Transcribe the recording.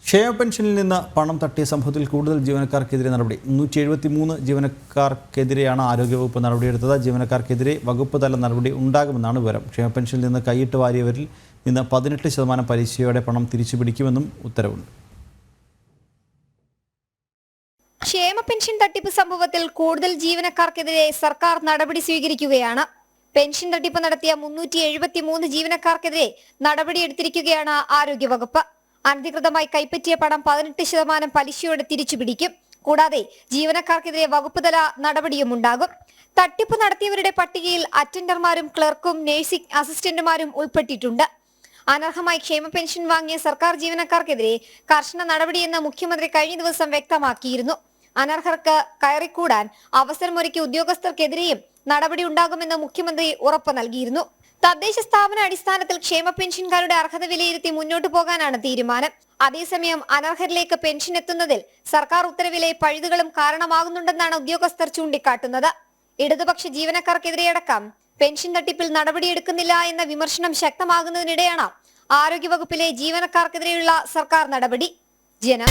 ക്ഷേമ പെൻഷനിൽ നിന്ന് പണം തട്ടിയ സംഭവത്തിൽ കൂടുതൽ ജീവനക്കാർക്കെതിരെ നടപടി. 373 ജീവനക്കാർക്കെതിരെയാണ് ആരോഗ്യവകുപ്പ് നടപടിയെടുത്തത്. ജീവനക്കാർക്കെതിരെ വകുപ്പ് തല നടപടി ഉണ്ടാകുമെന്നാണ് വിവരം. ക്ഷേമ പെൻഷനിൽ നിന്ന് കൈയിട്ട് വാരിയവരിൽ നിന്ന് 18% പലിശയോടെ പണം തിരിച്ചുപിടിക്കുമെന്നും ഉത്തരവുണ്ട്. ക്ഷേമ പെൻഷൻ തട്ടിപ്പ് സംഭവത്തിൽ കൂടുതൽ ജീവനക്കാർക്കെതിരെ സർക്കാർ നടപടി സ്വീകരിക്കുകയാണ്. പെൻഷൻ തട്ടിപ്പ് നടത്തിയ 373 ജീവനക്കാർക്കെതിരെ നടപടിയെടുത്തിരിക്കുകയാണ് ആരോഗ്യവകുപ്പ്. അനധികൃതമായി കൈപ്പറ്റിയ പണം 18% പലിശയോടെ തിരിച്ചുപിടിക്കും. കൂടാതെ ജീവനക്കാർക്കെതിരെ വകുപ്പ് തല നടപടിയും ഉണ്ടാകും. തട്ടിപ്പ് നടത്തിയവരുടെ പട്ടികയിൽ അറ്റൻഡർമാരും ക്ലർക്കും നഴ്സിംഗ് അസിസ്റ്റന്റുമാരും ഉൾപ്പെട്ടിട്ടുണ്ട്. അനർഹമായി ക്ഷേമ പെൻഷൻ വാങ്ങിയ സർക്കാർ ജീവനക്കാർക്കെതിരെ കർശന നടപടിയെന്ന് മുഖ്യമന്ത്രി കഴിഞ്ഞ ദിവസം വ്യക്തമാക്കിയിരുന്നു. അനർഹർക്ക് കയറിക്കൂടാൻ അവസരമൊരുക്കിയ ഉദ്യോഗസ്ഥർക്കെതിരെയും നടപടി ഉണ്ടാകുമെന്ന് മുഖ്യമന്ത്രി ഉറപ്പ് നൽകിയിരുന്നു. തദ്ദേശ സ്ഥാപന അടിസ്ഥാനത്തിൽ ക്ഷേമ പെൻഷൻകാരുടെ അർഹത വിലയിരുത്തി മുന്നോട്ടു പോകാനാണ് തീരുമാനം. അതേസമയം അനർഹരിലേക്ക് പെൻഷൻ എത്തുന്നതിൽ സർക്കാർ ഉത്തരവിലെ പഴുതുകളും കാരണമാകുന്നുണ്ടെന്നാണ് ഉദ്യോഗസ്ഥർ ചൂണ്ടിക്കാട്ടുന്നത്. ഇടതുപക്ഷ ജീവനക്കാർക്കെതിരെയടക്കം പെൻഷൻ തട്ടിപ്പിൽ നടപടിയെടുക്കുന്നില്ല എന്ന വിമർശനം ശക്തമാകുന്നതിനിടെയാണ് ആരോഗ്യവകുപ്പിലെ ജീവനക്കാർക്കെതിരെയുള്ള സർക്കാർ നടപടി. ജനം.